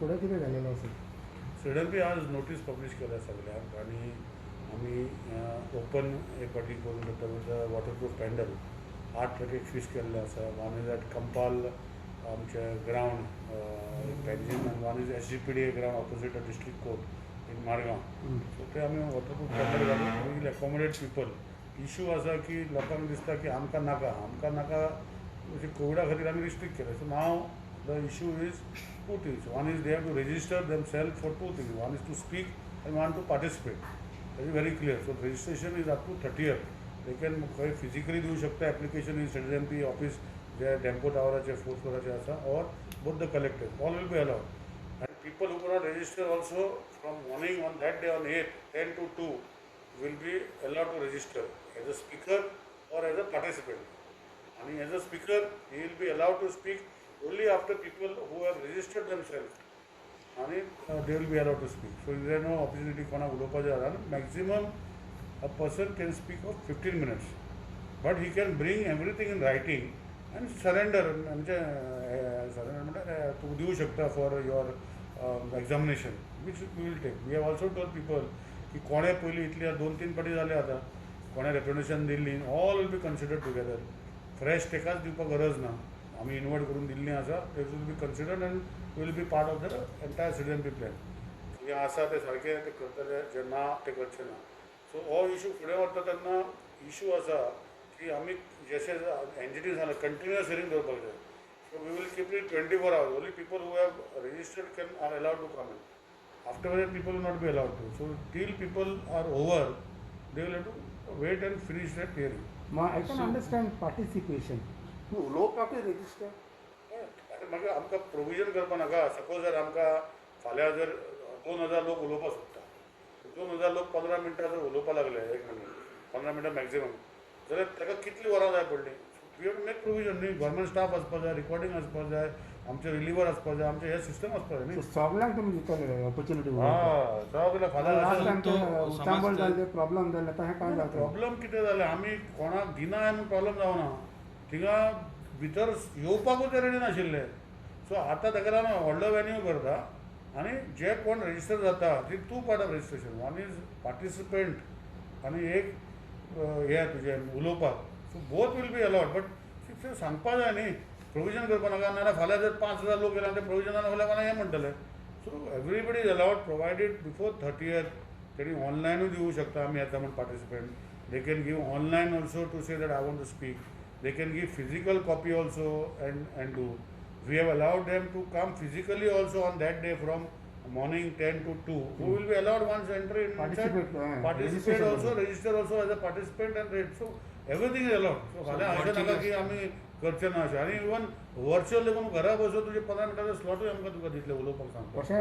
फुडें कितें जालेलें आसा? SDMP आज नोटीस पब्लीश केल्या सगळ्यांक आणि आम्ही ओपन एक पाटी करून करता वॉटरप्रूफ पॅन्डल 8 ट्रकेक फीस केल्ले आसा. वन इज ॲट कंपाल आमचे ग्रावंड पेन्जीम आनी one is SGPDA ground opposite the district court in Margao. So ते आमी वॉटरप्रूफ पॅन्डल घालून we will accommodate people. Issue आसा की लोकांक दिसता की आमकां नाका अशें कोविडा खातीर आमी रिस्ट्रिक्ट केले. So now the issue is two things. One is they have to register themselves for two things. One is to speak and one to participate. That is very clear. So registration is up to 30th. They can physically do शकता application in SDMP office जे Dempo टावराचे 4th फ्लोराचे आसा or both the collectors. All will be allowed. And people who cannot register also from morning on that day on 8, 10 to 2 will be allowed to register as a speaker or as a participant. And as a speaker, he will be allowed to speak only after people who have registered themselves and they will be allowed to speak. So there is no opportunity for maximum a person can speak of 15 minutes, but he can bring everything in writing and surrender to देऊ शकता for your examination, which we will take. We have also told people की कोणे पयलीं इतली 2-3 पाटी जाले आतां कोणे representation Delhi, all will be considered together. Fresh तेकाच दिवपाक गरज ना. आम्ही इन्वाइट करून दिल्ली आसा. They will be considered end will be part of the entire SDMP plan. जे आसा ते सारके ते करतले, जे ना ते करचे ना. सो हो इशू फुडें वता तेन्ना इशू आसा की आमी जशे एनजीटी जाला कंटिन्युअस हियरिंग दवरपाक जाय. So we will keep it 24 hours. Only people who have registered can are allowed to come in. Afterward people will not be allowed to. So till people are over they will have to wait and finish that hearing. I can understand participation. उलोवपाकूय register. म्हाका आमकां provision करपा नाका. Suppose जर आमकां फाल्यां जर 2000 लोक उलोवपाक सोदता, 2000 लोक 15 मिनटां जर उलोवपाक लागले, 1 मिनीट 15 मिनटां मॅक्झिमम, जाल्यार ताका कितलीं वरां जाय पडलीं. We have to make provision न्ही. गव्हर्मेंट स्टाफ आसपाक जाय, रिकॉर्डिंग आसपाक जाय, आमचे रिलिवर आसपाक जाय, आमचे हे सिस्टम आसपाक जाय न्ही. सगळ्यांक तुमी दितले ऑपॉर्च्युनिटी. सगळें फाल्यां लास्ट टायम ते उचांबळ जाल्ले प्रॉब्लम जाल्ले तशें कांय जाता. प्रॉब्लम कितें जालें, आमी कोणाक दिना आनी प्रॉब्लम जावना. थिंगा भितर येवपाकूच ते रेडी नाशिल्ले. सो आतां ताका लागून व्हडलो वेन्यू करता आनी जे कोण रजिस्टर जाता ती two part of registration. One is participant आनी एक हे तुजें उलोवपाक. So both will be allowed. But सांगपा जाय न्ही, प्रोविजन करपा नाका. नाल्यार फाल्यां जर 5000 लोक गेले आनी ते प्रोविजनान फाल्यां कोणाक हें म्हणटले. So everybody is allowed provided before 30th. तेणी ऑनलायनूय दिवूं शकता आमी येता म्हण participant. They can give online also to say that I want to speak. They can give physical copy also and do. We have allowed them to come physically also on that day from morning 10 to 2. Who will be allowed once entry in participate also, register also as a participant and read. So everything is allowed. So फाल्यां अशें नाका की आमी करचें ना अशें. आनी even virtual देखून घरा बसून तुजे 15 मिनटाचो स्लॉटूय आमकां तुका दितले उलोवपाक सांगपाक.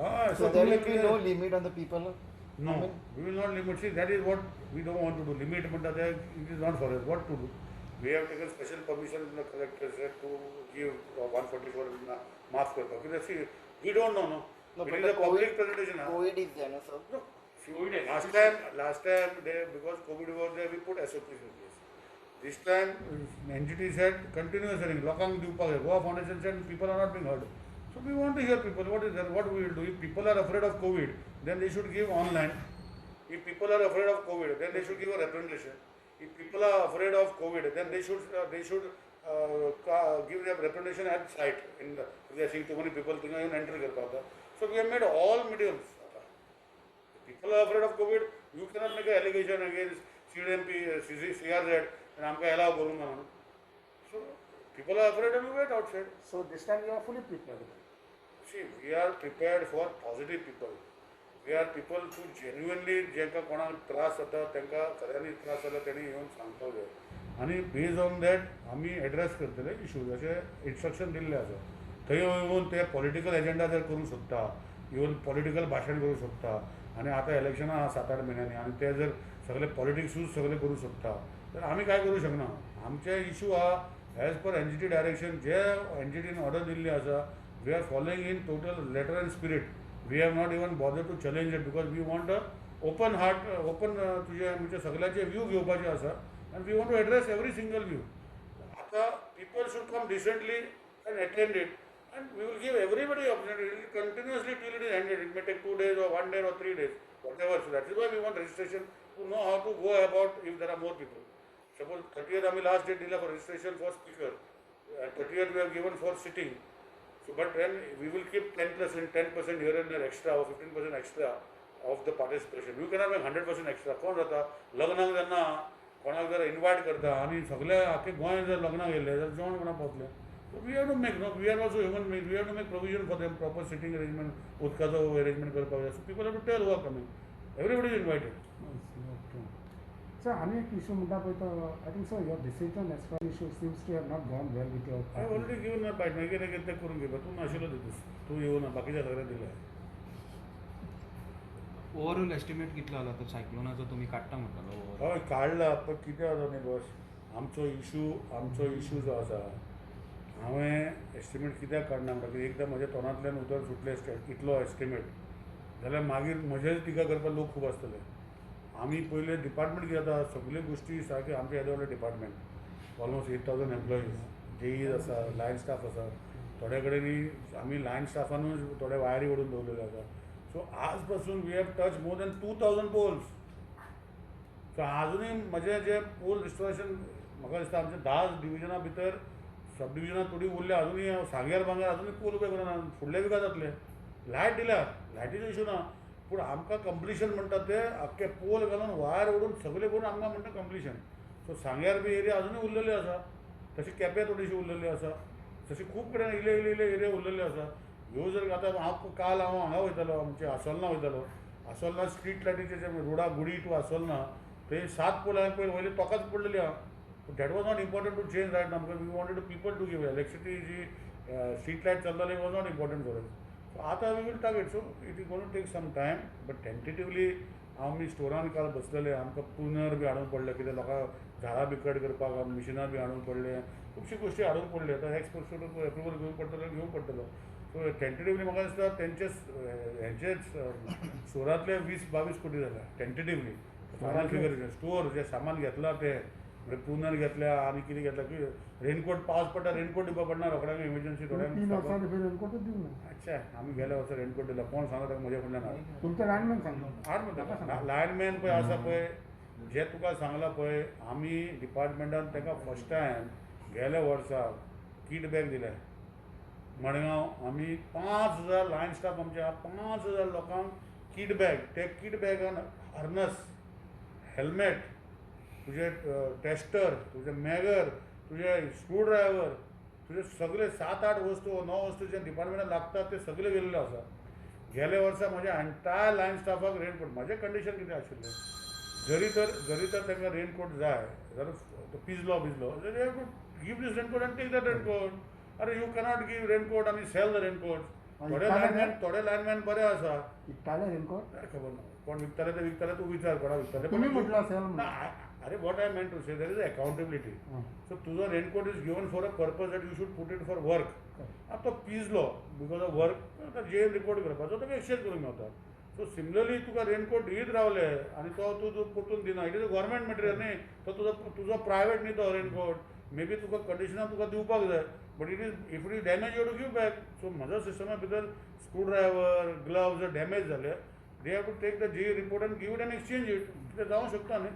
हय. So there will be no limit on the people? No, we will not limit. See, that is what we don't want to do. Limit म्हणटा ते it is not for us. What to do? We have taken special permission from the collectors to give 144 mask करपाक. Because see, we don't know, no. No, it but is a public presentation. COVID is there, no, sir? No. Last time they, because COVID was there, we put SOPs in place. This time, NGT said continuous hearing. लोकांक दिवपाक जाय. Goa Foundation said people are not being heard. So we want to hear people. What is there? What we will do? If people are afraid of COVID, then they should give online. If people are afraid of COVID, then they should give a representation. If people are afraid of COVID, then they should give their representation at site. In the, if they are seeing too many people, they can enter करपाक. So we have made all mediums. If people are afraid of COVID, you cannot make an allegation against CDMP, CRZ, and आमकां allow करूंक ना. So people are afraid and we wait outside. So this time you are fully prepared. See, we are prepared for positive people. We are people who genuinely जेंका कोणाक त्रास जाता तांकां खऱ्यांनी त्रास जाला तेणी येवन सांगपाक जाय. आनी बेज ऑन दॅट आमी एड्रेस करतले इश्यूज अशें इन्स्ट्रक्शन दिल्लें आसा. थंय येवन ते पॉलिटिकल एजेंडा जर करूंक सोदता, इवन पॉलिटिकल भाशण करूंक सोदता, आनी आतां इलेक्शनां 7-8 म्हयन्यांनी आनी ते जर सगळे पॉलिटिक्सूच सगळे करूंक सोदता तर आमी काय करूंक शकना. आमचे इशू आहा एज पर NGT डायरेक्शन जे NGTन ऑर्डर दिल्ली आसा. We are following in total letter and spirit. We have not even bothered to challenge it because we want a open heart, open तुझे सगळ्याचे व्यू घेवपाचे आसा and we want to address every single view. आता people should come decently and attend it And we will give everybody opportunity. It will continuously till it is ended. It may take 2 days or 1 day or 3 days, whatever. So that is why we want registration to know how to go about if there are more people. Suppose 30th आम्ही last date दिला for registration for speaker. 30th we have given for sitting. So but then we will keep 10% here and there extra or 15% extra of the participation. You cannot make 100% extra. कोण जाता लग्नाक जेन्ना कोणाक जर invite करता आणि सगळे आख्खे गोंय जर लग्नाक गेले जाल्यार जेवण कोणाक पावतलें. So we have to make, no, we are also human beings, we have to make provision for them, proper sitting arrangement, उदकाचो arrangement करपाक जाय. So people have to tell who are coming. Everybody is invited. Okay sir आनी एक issue म्हणटा पळय तो I think so your decision as far issue seems to have not gone well with I have your already given my part. मागीर कितें तें करून घेवपा. तूं नाशिल्लो तितूस. तूं येवना बाकीच्या सगळ्यांक दिलें. ओवरऑल एस्टिमेट कितलो आला तो सायक्लोनाचो तुमी काडटा म्हणटालो ओवरऑल? हय काडला पण कितें जाता न्ही बॉस आमचो इशू जो आसा हांवें एस्टिमेट कित्याक काडना म्हणटा की एकदां म्हज्या तोंडांतल्यान उतर सुटलें इतलो एस्टिमेट जाल्यार मागीर म्हजेच टिका करपाक लोक खूब आसतले. आमी पयले डिपार्टमेंट कितें जाता सगल्यो गोश्टी सारके आमचे येदे व्हडले डिपार्टमेंट ऑलमोस्ट 8,000 एम्प्लॉईज जेईज आसा लायन स्टाफ आसा थोडे कडेन आमी लायन स्टाफानूच थोडे वायरी ओडून दवरलेले आसा. सो आज पासून we have touch more than 2,000 poles. So आजुनूय म्हजें जें पोल रिस्टोरेशन म्हाका दिसता आमच्या 10 डिविजना भितर सब डिविजनां थोडी उरल्या अजुनूय सांग्यार भांगर अजुनूय पोल उबे करना फुडले विका जातले. लायट दिल्या लायटीचो इशू ना पूण आमकां कंप्लिशन म्हणटा ते आख्खे पोल घालून वायर ओडून सगळे करून आमकां म्हणटा कंप्लिशन. सो सांग्यार बी एरिया अजुनूय उरलेले आसा तशी केपें थोडीशी उरलेली आसा तशी खूब कडेन इल्ले एरिया उरलेले आसा. ह्यो जर आतां काल हांव हांगा वयतालो आमचे आसोलना वयतालो आसोलना स्ट्रीट लायटीचे जे रोडा गुडी टू आसोलना थंय 7 पोल हांवें पयलीं वयले तोकाच पडलेली आहा. That was not important to change right now because we wanted to people to give electricity जी स्ट्रीट लायट चलताली was not important for us. So आतां we will target. So it is going to take some time but tentatively आमी स्टोरान काल बसलेले आमकां पुनर बी हाडून पडले कितें लोकांक झाडां बी कट करपाक मिशिनां बी हाडून पडले खुबशी गोश्टी हाडून पडले. आतां एक्सपर्ट एप्रुवल घेवंक पडटलो. सो टेंटेटिवली म्हाका दिसता हेंचेच स्टोरांतले 20-22 कोटी जाल्या टेंटेटिवली फायनल फिगर. स्टोर जे सामान घेतलां ते म्हणजे पुनर घेतल्या आनी कितें घेतल्या की रेनकोट पावस पडटा रेनकोट दिवपा पडना रोखड्यांक इमर्जन्सी 3 वर्सां थोड्यांक. भितर रेनकोटूच दिवं ना अच्छा आमी गेल्या वर्सा रेनकोट दिला कोण सांगता ताका म्हज्या कडल्यान हाड. तुमचे लायनमॅन सांगता हाड म्हणटा लायनमॅन पळय आसा पळय जे तुका सांगलां पळय आमी डिपार्टमेंटान ताका फर्स्ट टायम गेल्या वर्सा कीट बॅग दिले. मडगांव आमी 5,000 लायन स्टाफ आमचे 5,000 लोकांक कीट बॅग ते कीट बॅगान हार्नस हेल्मेट तुजे टेस्टर तुजे मॅगर तुजे स्क्रू ड्रायव्हर तुजे सगळे 7-8 वस्तू 9 वस्तू जे डिपार्टमेंटान लागतात ते सगळे गेल्ले आसा. गेल्या वर्सा म्हज्या एंटायर लायन स्टाफाक रेनकोट म्हजें कंडिशन कितें आशिल्लें जरी तर तांकां रेनकोट जाय जाल्यार पिजलो जाल्यार गिव दीस रेनकोट आनी टेक दॅट रेनकोट. अरे यू कॅनॉट गिव रेनकोट आनी सेल द रेनकोट. थोडे लायनमॅन बरे आसा विकताले रेनकोट खबर ना कोण विकताले ते विकताले तूं विचार कोणा विकताले तुम्ही म्हटलं सेल ना. अरे what I meant to say there is accountability. So तुजो raincoat is given for a purpose that you should put it for work. आतां तो पिजलो बिकॉज ऑफ वर्क जेन रिपोर्ट करपाचो ताका एक्सचेंज करूंक मेळटा. सो सिमिलरली तुका रेनकोट दीत रावले आनी तो तूं परतून दिना it is a government material न्ही तो तुजो प्रायवेट न्ही तो रेनकोट मे बी तुका कंडिशनान तुका दिवपाक जाय but it is damage you to give back. So म्हज्या सिस्टमा भितर स्क्रू ड्रायव्हर ग्लव्स जर डॅमेज जाले they have to take the G report आनी गिव इट आनी एक्सचेंज इट. कितें जावंक शकता न्ही.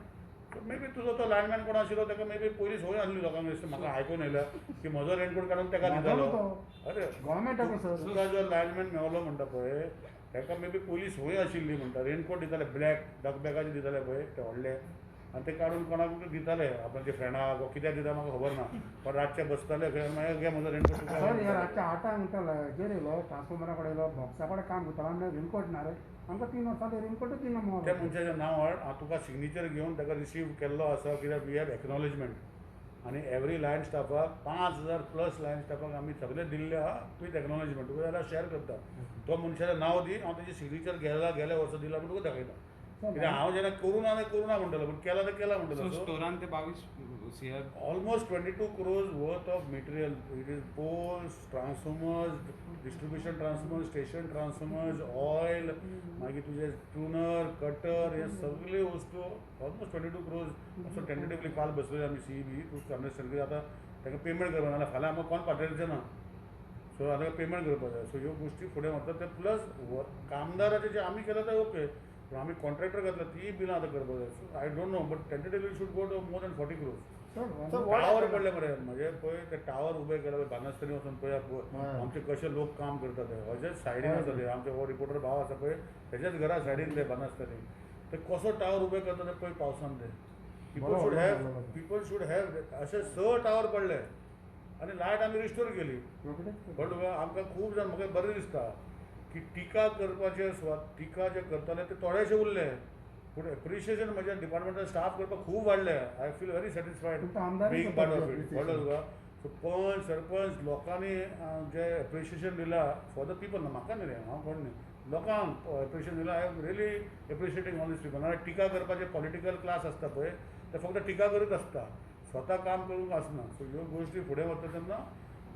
सो मे बी तुजो तो लायनमॅन कोण आशिल्लो ताका मे बी पयलीं संवय आसली लोकांक दिसता म्हाका आयकून येयल्या की म्हजो रेनकोट काडून ताका दितालो. अरे गव्हर्मेंटाको सर तुका जो लायनमॅन मेळलो म्हणटा पळय ताका मे बी पयलीं संवय आशिल्ली म्हणटा रेनकोट दिताले ब्लॅक डकबॅगाचे दिताले पळय ते व्हडले आनी ते काडून कोणाक दिताले आपणाचे फ्रेंडाक वा कित्याक दिता म्हाका खबर ना पण रातचे बसताले खंय मागीर घे म्हजो रेनकोट तुका. सर हे रातच्या 8 म्हणटा हेजेर येयलो ट्रान्सफॉर्मरा कडेन येयलो बॉक्सा कडेन काम करतालो आनी रेनकोट ना रे आमकां 3 वर्सां ते रेनकोटूच दिना मग त्या मनशाचें नांव हाड हांव तुका सिग्नेचर घेवन ताका रिसीव केल्लो आसा कित्याक वी हॅव एक्नॉलेजमेंट आनी एवरी लायन स्टाफाक 5,000+ लायन स्टाफाक आमी सगळे दिल्ले आहा विथ एक्नॉलेजमेंट तुका जाल्यार शेअर करता. तो मनशाचें नांव दी हांव ताची सिग्नेचर गेल्या वर्सा दिला म्हण तुका दाखयता. कित्याक हांव जेन्ना करुना म्हणटलो पूण केला तर केला म्हणटलो. स्टोरान ते 22 CR almost 22 crores worth of material it is poles transformers distribution transformers station transformers oil मागीर तुजे ट्युनर कटर हे सगळे वस्तू ऑलमोस्ट 22 crores असो टेंटेटिवली काल बसलेले आमी CEB तूं अंडरस्टँड की आतां ताका पेमेंट करपा नाल्यार फाल्यां आमकां कोण पाठयचें ना. सो आतां पेमेंट करपाक जाय. सो ह्यो गोश्टी फुडें वतात ते प्लस कामदाराचें जें आमी केलां तें ओके, पूण आमी कॉन्ट्रॅक्टर घातला तीय बिलां आतां करपाक जाय. So I don't know but tentatively should go to more than 40 crores. Sir So what tower happened? पडले मरे म्हणजे पळय ते टावर उबे केला पळय बानस्तारी वचून पळया आमचे कशे लोक काम करता ते हेजेच सायडीन आसा ते आमचे हो रिपोर्टर भाव आसा पळय तेच्याच घरा सायडीन ते बानस्तारी ते कसो टावर उबे करता ते पळय पावसान ते पीपल शूड हॅव अशे 6 टावर पडले आनी लायट आमी रिस्टोर केली. कळ्ळें तुका आमकां खूब जाण म्हाका बरें दिसता की टिका करपाचे टिका जे करताले ते थोडेशे उरले पूण एप्रिशिएशन म्हज्या डिपार्टमेंटान स्टाफ करपाक खूब वाडले. आय फील व्हेरी सॅटिस्फायड तुमकां आमदारच बीइंग करपाक पार्ट ऑफ इट. appreciation. कळ्ळें तुका. सो पंच सरपंच लोकांनी जे एप्रिशिएशन दिलां फॉर द पीपल म्हाका न्ही रे हांव कोण न्ही लोकांक एप्रिशिएशन दिलां. I am really appreciating all these people. नाल्यार टिका करपाचे पॉलिटिकल क्लास आसता पळय ते फक्त टिका करीत आसता, स्वता काम करूंक आसना. सो ह्यो गोश्टी फुडें वता तेन्ना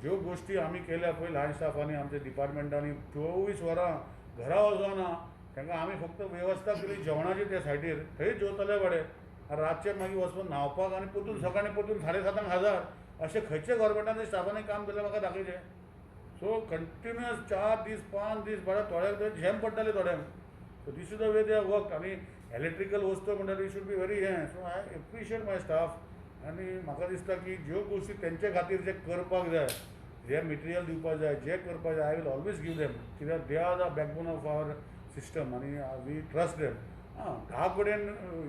ज्यो गोश्टी आमी केल्या पळय ल्हान स्टाफांनी आमच्या डिपार्टमेंटांनी 24 वरां घरा वचोना तांकां आमी फक्त वेवस्था केली जेवणाची त्या सायडीर थंय जेवतले बडे आनी रातचे मागीर वचून न्हांवपाक आनी परतून सकाळीं परतून 7:30 हजार अशें खंयचे गव्हर्मेंटान स्टाफांनी काम केलें म्हाका दाखयचें. सो कंटिन्युअस 4 दीस 5 दीस बरें थोड्यांक झेम पडटाले थोड्यांक. So this is the way they are work. आनी इलेक्ट्रिकल वस्तू म्हणटा ती शूड बी व्हेरी हें. So I appreciate my staff आनी म्हाका दिसता की ज्यो गोश्टी तेंचे खातीर जे करपाक जाय जे मटेरियल दिवपाक जाय जे करपाक जाय I will always give them कित्याक they are the backbone of our system आनी वी ट्रस्ट देम. 10 कडेन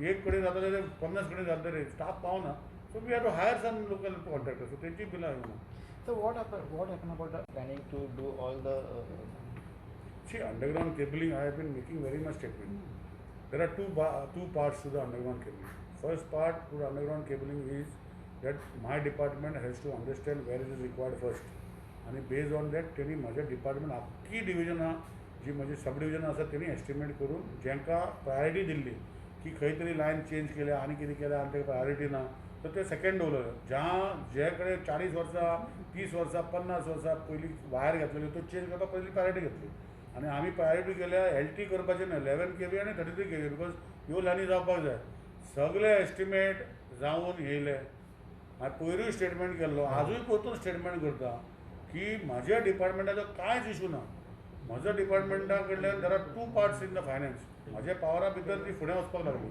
एक कडेन जाता ते 50 कडेन जाता तरी स्टाफ पावना. So we have to hire some local contractor. So तेंची बिलां येवना. So what happened about the planning to do all the See, underground cabling, I have been making very much statement. There are two parts to the underground cabling. First part to the underground cabling is that my department has to understand where it is required first. And based on that, त्यांनी माझ्या department आख्खी डिविजनां जी म्हजी सब डिविजनां आसा त्यांनी estimate करून जेंकां priority Delhi की खंय तरी लायन चेंज केल्या आनी कितें केल्या आनी ताका प्रायोरिटी ना तर ते सेकंड दवरलें. जे कडेन 40 वर्सां 30 वर्सां 50 वर्सां पयलीं वायर घेतलेली तो चेंज करपाक पयली प्रायोरिटी घेतली. आनी आमी प्रायोरिटी केल्या LT करपाचें न्हय 11 kV आनी 33 kV बिकॉज ह्यो लायनी जावपाक जाय. सगळे एस्टिमेट जावन येयले. हांवें पयरूय स्टेटमेंट केल्लो आजूय परतून स्टेटमेंट करता की म्हाज्या डिपार्टमेंटाचो कांयच इशू ना. म्हज्या डिपार्टमेंटा कडल्यान there are 2 parts in the finance. म्हाज्या पावरा भितर ती फुडें वचपाक लागली.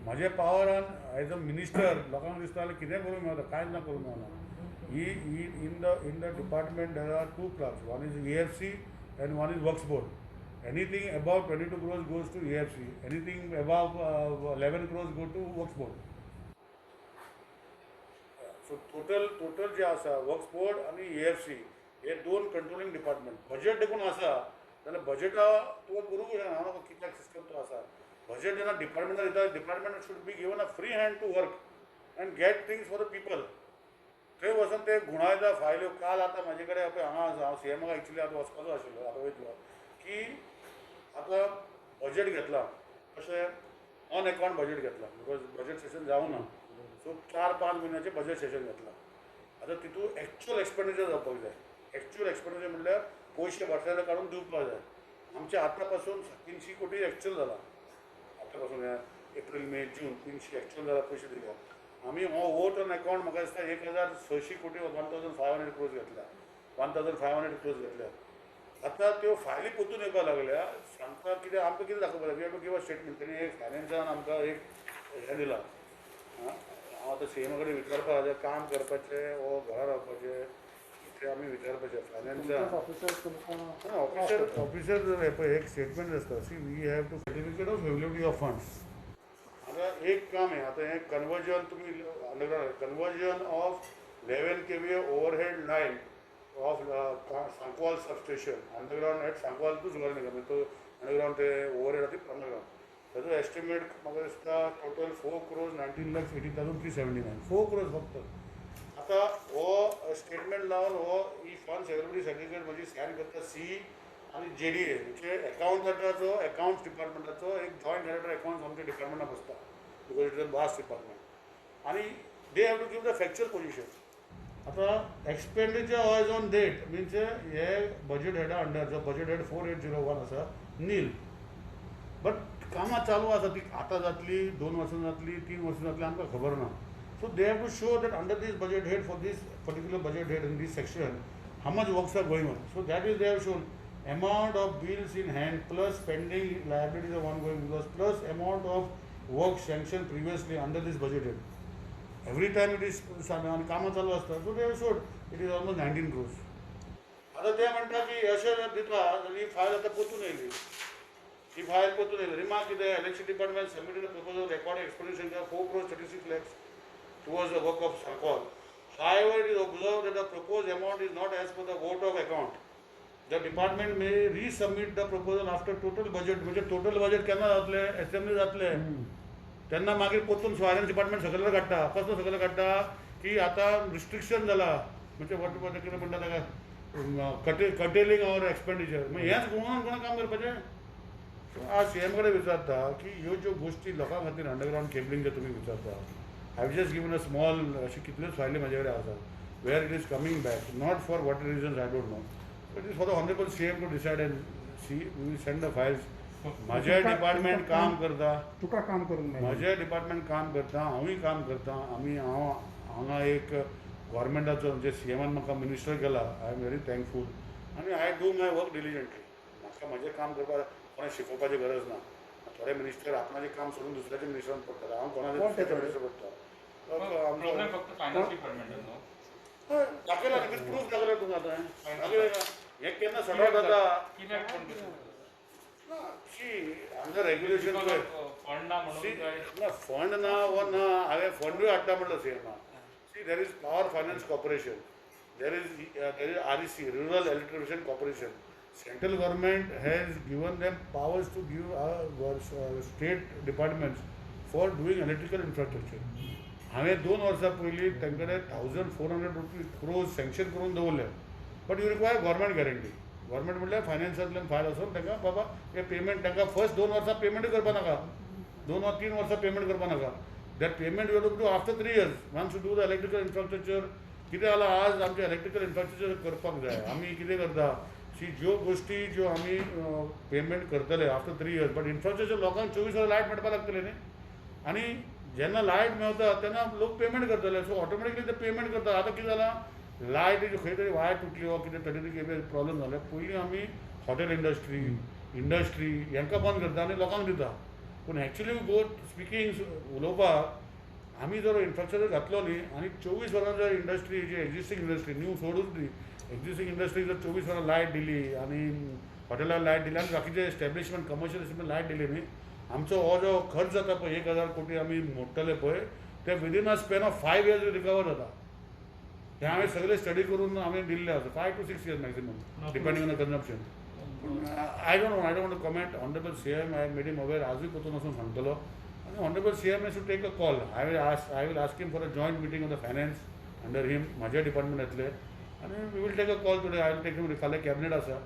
म्हाज्या पावरान एज अ मिनिस्टर लोकांक दिसता कितें करूंक मेळटा कांयच ना करूंक मेळना. In the department there are 2 clerks. One is AFC and one is works board. Anything above 22 crores goes to AFC. Anything above 11 crores go to works board. So total जे आसा वर्क्स बोर्ड आनी AFC हे 2 controlling department. Budget देखून आसा जाल्यार बजेटा तुका करूंक जायना कित्याक सिस्टम तो आसा. बजेट जेन्ना डिपार्टमेंटान दिता department should be given a free hand to work and get things for the people. थंय वचून ते गुणायता फायल्यो. काल आतां म्हाजे कडेन पळय हांगा आसा हांव CMाक एक्चुली आतां वचपाचो आशिल्लो आतां वयतलो की आतां बजेट घेतला कशें ऑन अकावंट बजेट घेतला बिकॉज बजेट सेशन जावं ना. सो 4-5 म्हयन्याचें बजेट सेशन घेतलां. आतां तितून एक्चुअल एक्सपेंडिचर जावपाक जाय. एक्चुअल एक्सपेंडिचर म्हणल्यार पयशे भरसायला काडून दिवपाक जाय. आमचे आतां पासून 300 कोटी एक्चुअल जाला. आतां पासून एप्रील मे जून 300 एक्चुअल जाला पयशे दिल्या. आमी हो वोट ऑन अकावंट म्हाका दिसता 1600 कोटी 1500 crores घेतल्या 1500 crores घेतल्या. आतां त्यो फायली परतून येवपाक लागल्या. सांगता कितें आमकां कितें दाखोवपाक जाय वी गिव अ स्टेटमेंट. तेणी एक फायनान्सान आमकां एक हें दिलां. हांव आतां CMा कडेन विचारपाक हाजें काम करपाचें वो घरा रावपाचें तें आमी विचारपाचें फायनान्सान ऑफिसर हे पळय एक स्टेटमेंट आसता. See we have to certificate of availability of funds. आतां एक काम आहे आतां हें कन्वर्जन तुमी underground conversion of 11 kV overhead line of Sancoale substation underground at सांकवालूच घालून निघा तो अंडरग्राउंड ते ओवरहेड आसा ती अंडरग्राउंड ताजो एस्टिमेट म्हाका दिसता टोटल 4 crores 19,80,379 4 crores फक्त. आतां हो स्टेटमेंट लावन हो ही फंड्स अवेलेबिलिटी सर्टिफिकेट म्हजी स्कॅन करता CE आनी JDA म्हणजे अकाउंटंटाचो अकाउंट्स डिपार्टमेंटाचो एक जॉयंट डायरेक्टर अकाउंट्स आमच्या डिपार्टमेंटान बसता because it is a vast department आनी they have to give the factual position. आतां expenditure as on date means हे बजेट हेडा अंडर जो बजेट हेड 4801 आसा नील बट कामां चालू आसा ती आतां जातली 2 वर्सां जातली 3 वर्सां जातली आमकां खबर ना. So they have to show that under this budget head for this particular budget head in this section how much works are going on. So that is they have shown amount of bills in hand plus pending liabilities of ongoing bills plus amount of work sanctioned previously under this budgeted. Every time it is कामं चालू असतात. So they have showed it is almost 19 crores. आता ते म्हणतात की अशा दिता ही file आता पोचून येयली. ही फायल पोचून येयली. रिमार्क कितें election department submitted a proposal recording expenditure of 4 crores 36 lakhs towards the work of Sarkol. However, it is observed that the proposed amount is not as per the vote of account. The department may resubmit the proposal after total budget. म्हणजे total budget केन्ना जातले assembly जातले तेन्ना मागीर परतून finance department सकयलो काडटा. कसलो सकयलो काडटा की आतां रिस्ट्रिक्शन जाला म्हणजे वॉट कितें म्हणटा ताका कटेलिंग आवर एक्सपेंडिचर. म्हणजे हेंच गुणान कोणा काम करपाचें. आज सीएम कडेन विचारता की ह्यो ज्यो गोश्टी लोकां खातीर अंडरग्रावंड केबलिंग जे तुमी विचारता. I have just given a small अशी कितल्योच फायली म्हाजे कडेन आसात where it is coming back not for what reasons I don't know. It is for the honourable CM to decide and see we send the files. म्हजें department काम करता. तुका काम करूंक मेळना. म्हजें डिपार्टमेंट काम करता. हांवूय काम करता. हांव हांगा एक गव्हर्मेंटाचो म्हणजे सीएमान म्हाका मिनिस्टर केला. आय एम व्हेरी थँकफूल आनी आय डू माय वर्क डिलिजंटली. म्हाका म्हजें काम करपाक कोणें शिकोवपाची गरज ना. थोडे मिनिस्टर आपणाचें काम सोडून दुसऱ्याच्या मिनिस्टरान पडटात. हांव कोणाचें मिनिस्टर पडटा. प्रॉब्लेम फक्त फायनान्स डिपार्टमेंटाचो न्हू. दाखयला कितें प्रूफ दाखयला तुका आतां दाखयलें ना. हें केन्ना सॉर्ट आउट जाता. कित्याक फोन करता शी हांगा रेग्युलेशन पळय. फंड ना म्हणून काय ना फंड ना वो ना हांवें फंडूय हाडटा म्हणलो सीएमा. See there is power finance corporation. There is REC rural electrification corporation. Central government has given them powers to give state departments for doing electrical infrastructure. हांवें 2 वर्सां पयलीं तांचे 1400 crores सँक्शन करून दवरले. But you require government guarantee. Government म्हणल्यार फायनान्सांतल्यान file आसून तांकां बाबा हे पेमेंट तांकां फर्स्ट 2 वर्सां पेमेंटूय करपा नाका. 2 वा 3 वर्सां पेमेंट करपा नाका. That payment you do after 3 years once you do the electrical infrastructure. कितें जालां आज आमचें इलेक्ट्रिकल इन्फ्रास्ट्रक्चर करपाक जाय. आमी कितें करता शी ज्यो गोश्टी ज्यो आमी पेमेंट करतले आफ्टर 3 years बट इन्फ्रास्ट्रक्चर लोकांक 24 वरां लायट मेळपाक लागतले न्ही. आनी जेन्ना लायट मेळटा तेन्ना लोक पेमेंट करतले. सो ऑटोमॅटिकली ते पेमेंट करता. आतां कितें जालां लायट खंय तरी वायर तुटली वा कितें तरी कितें प्रॉब्लम जाले पयलीं आमी हॉटेल इंडस्ट्री हांकां बंद करता आनी लोकांक दिता. पूण एक्चुली गो स्पिकींग उलोवपाक आमी जर इन्फ्रास्ट्रक्चर घातलो न्ही आनी 24 वरां जर इंडस्ट्री जी एक्जिस्टींग इंडस्ट्री न्यू सोडून दी एक्जिस्टींग इंडस्ट्री जर 24 वरां लायट दिली आनी हॉटेलार लायट दिली आनी बाकीचे एस्टॅब्लिशमेंट कमर्शियल एस्टॅब्लिशमेंट लायट दिली न्ही आमचो हो जो खर्च जाता पळय 1000 कोटी आमी मोडटले पळय ते within a span of 5 years recover जाता. हे हांवें सगळे स्टडी करून हांवें दिल्ले आसा 5 to 6 years maximum depending on the consumption. I don't want comment. Honourable CM I made him aware आजूय पळोवन वचून सांगतलो आनी honourable CM should take a call. I will ask him for a joint meeting of the finance under him म्हाजे department येतले आनी we will take a call today. I will take him फाल्यां cabinet आसा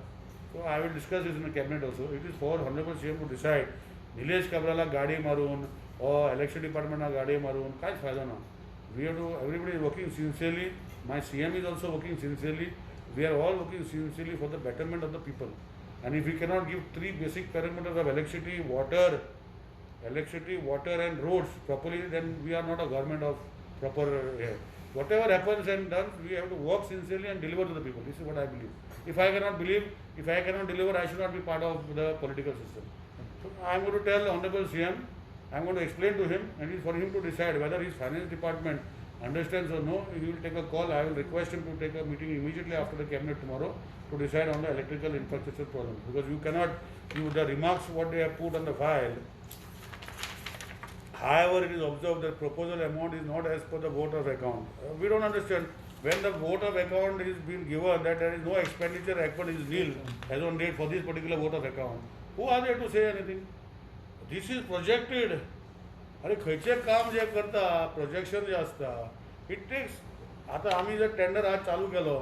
so I will discuss this in the cabinet also. It is for honourable CM to decide. Nilesh काब्रालाक गाडी मारून ओ election डिपार्टमेंटाक गाडी मारून कांयच फायदो ना. We have to everybody is working sincerely. My CM is also working sincerely. We are all working sincerely for the betterment of the people. And if we cannot give 3 basic parameters of electricity, water and roads properly, then we are not a government of proper whatever happens and done, we have to work sincerely and deliver to the people. This is what I believe. If I cannot deliver, I should not be part of the political system. So I am going to tell Honorable CM, I am going to explain to him, and it is for him to decide whether his finance department understands or no. He will take a call. I will request him to take a meeting immediately after the cabinet tomorrow to decide on the electrical infrastructure problem. Because you cannot, the remarks what they have put on the file. However, it is observed that proposal amount is not as per the vote of account. We don't understand when the vote of account is being given that there is no expenditure account is nil as on date for this particular vote of account. Who are they to say anything? This is projected. अरे खंयचें काम जें करता projection जें आसता it text. आतां आमी जर टेंडर आज चालू केलो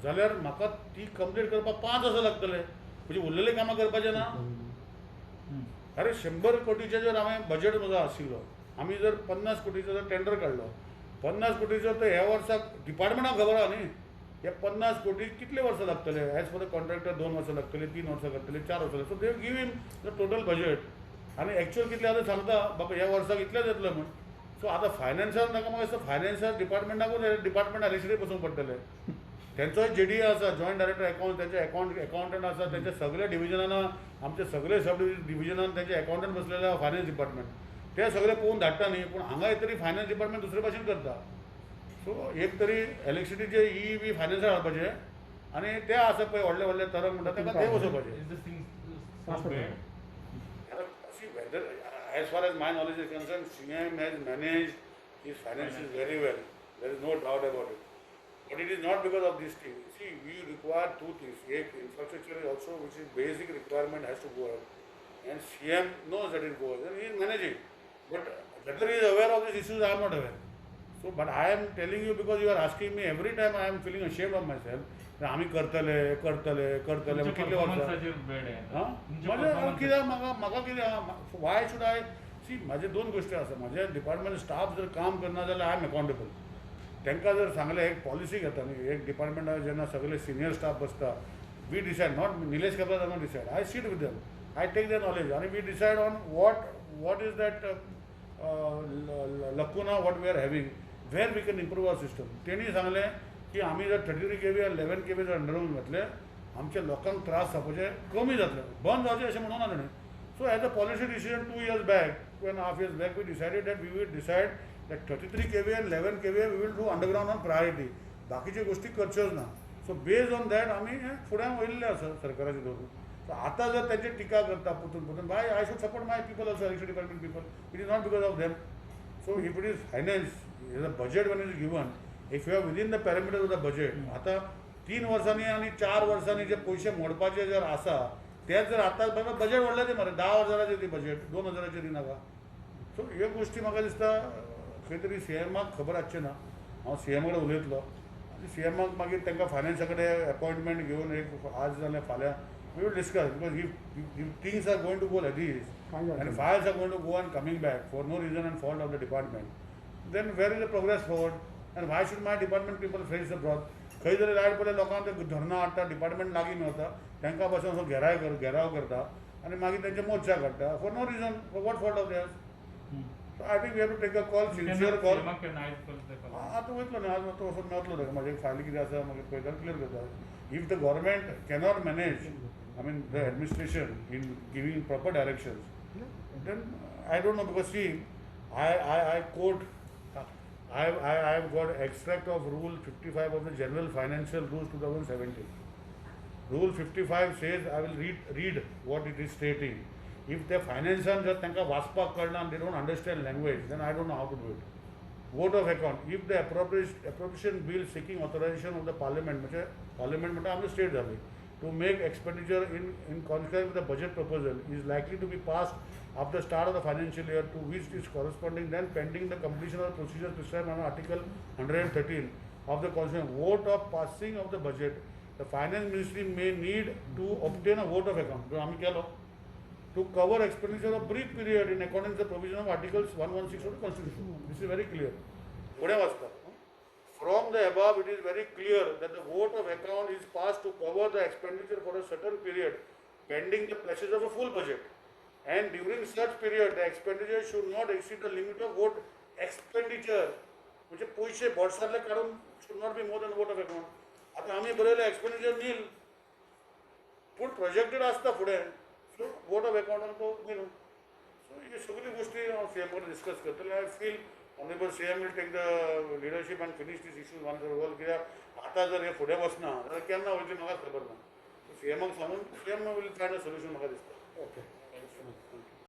जाल्यार म्हाका ती कंप्लीट करपाक 5 वर्सां लागतले. म्हणजे उरलेले कामां करपाचें ना. अरे 100 कोटीचें जर हांवें बजेट म्हजो आशिल्लो आमी जर 50 कोटीचो जर टेंडर काडलो 50 कोटीचो तर ह्या वर्साक डिपार्टमेंटाक खबर आहा न्ही हे 50 कोटी कितले वर्सां लागतले. एज पर द कॉन्ट्रॅक्टर 2 वर्सां लागतले 3 वर्सां लागतले 4 वर्सां लागतले. So they give him the total budget आनी एक्चुअल कितले आतां सांगता बाबा ह्या वर्साक इतलेच येतलो म्हण. सो आतां फायनान्साक नाका म्हाका दिसता फायनान्साक डिपार्टमेंटाकूच डिपार्टमेंट इलेक्शनूय बसूंक पडटले. त्यांचो JD आसा, जॉयंट डायरेक्टर अकाउंट, त्यांचे अकाउंटंट आसा, त्यांच्या सगळ्या डिव्हिजनांना आमचे सगळे सब डिव्हिजनान त्यांचे अकाउंटंट बसलेले फायनान्स डिपार्टमेंट ते सगळे पळोवन धाडटा न्ही, पूण हांगा तरी फायनान्स डिपार्टमेंट दुसरे भाशेन करता. सो एक तरी इलेक्ट्रिसिटीचे बी फायनान्सार घालपाचे आनी ते आसा पळय व्हडले व्हडले तरंग म्हणटा ताका ते वचोवपाचे. Is this thing so Faster. bad? See, whether, as far as my knowledge is concerned, CM has managed his finances very well. There is no doubt about it. But it is not because of this thing. See, we require two things. Infrastructure is also, which is basic requirement, has to go up. And CM knows that it goes, and he is managing. But whether he is aware of these issues, I am not aware. So, but I am telling you because you are asking me every time. I am feeling ashamed of myself. आम्ही करतले तुमच्या कितले वर्सां performanceाचेर bad आहे. हां तुमच्या माझे performance- कित्याक म्हाका कितें वाय शूड आय सी म्हाजे दोन गोश्टी आसा. म्हाजे डिपार्टमेंट स्टाफ जर काम करना जाल्यार आय एम अकाउंटेबल. तांकां जर सांगलें एक पॉलिसी घेता न्ही, एक डिपार्टमेंटान जेन्ना सगळे सिनियर स्टाफ बसता, we decide, not Nilesh Cabral does not decide, I sit with them, I take the knowledge आनी we decide on what is that lacuna what we are having, where we can improve our system. तेणी सांगलें की आमी जर 33 kV 11 kV जर underground घातले, आमच्या लोकांक त्रास जावपाचे कमी जातले, बंद जावचे अशें म्हणून ना ताणें. So as a policy decision 2 years back, 2.5 years back, we decided that we will decide that 33 kV and 11 kV we will do underground on priority. बाकीचे गोष्टी करच्योच ना. सो बेस्ड ऑन दॅट आमी फुडें वयल्ले आसा सरकाराचे धरून. सो आतां जर तांचेर टिका करता परतून बाय, I should support my people also, electricity department people. It is not because of them. So if it is finance, is a budget one is given, if you are within the parameter of the budget. आता 3 वर्सांनी आनी 4 वर्सांनी जे पयशे मोडपाचे जर आसा तेच जर आतां बजेट व्हडलें तें मरे 10,000 ती बजेट 2,000 दिनाका. सो ह्यो गोश्टी म्हाका दिसता खंय तरी CMाक खबर आसचें ना. हांव CM कडेन उलयतलो आनी CMाक मागीर तांकां फायनान्सा कडेन अपॉयंटमेंट घेवन एक आज जाल्यार फाल्यां we will discuss, because if things are going to go like this and files are going to go on coming back for no reason and fault of the department, then where is the progress forward? And why should my department people face the broth? खंय जरी light पडले लोकांक ते धरना हाडटा, department लागीं मेवता, तांकां बसून घेराव करता आनी मागीर तेंचे मोर्चा काडटा for no reason, for what fault of theirs. So I think we have to take a call, sincere call. CMाक केन्ना आयज करतले? आतां वयतलो न्ही, आज तो वचून मेवतलो ताका, म्हाजे फायली कितें आसा मागीर पळयता क्लियर करता. If the government cannot manage, I mean the administration in giving proper directions, then I don't know, because see, I quote, I have got extract of Rule 55 of the General Financial Rules 2017. Rule 55 says, I will read what it is stating. If the financiers just तांकां वाचपाक कळना and they don't understand language, then I don't know how to do it. Vote of account. If the appropriation bill seeking authorization of the parliament, म्हणजे parliament म्हणजे आमची state जाली, to make expenditure in concurrence with the budget proposal is likely to be passed after the start of the financial year to which is corresponding, then pending the completion of the procedures prescribed under Article 113 of the Constitution. Vote of passing of the budget, the finance ministry may need to obtain a vote of account. So आम्ही केलो to cover expenditure of brief period in accordance with the provision of Articles 116 of the Constitution. This is very clear. पुढे वाचता. From the above, it is very clear that the vote of account is passed to cover the expenditure for a certain period, pending the passage of a full budget. And during such period, the expenditure should not exceed the limit of vote expenditure. म्हणजे पैसे बोर्सातले काढून should not be more than vote of account. आता आम्ही बरयलें expenditure नील, पूण projected आसता फुडें, so vote of account तो नील. सो हे सगळी गोष्टी हांव CM कडेन डिस्कस करतले. I feel Honorable CM will take the leadership and finish this issue once and for all. कित्याक आतां जर हे फुडें वचना जाल्यार केन्ना वयतलें म्हाका खबर ना. CMाक सांगून CM will find a solution म्हाका दिसता.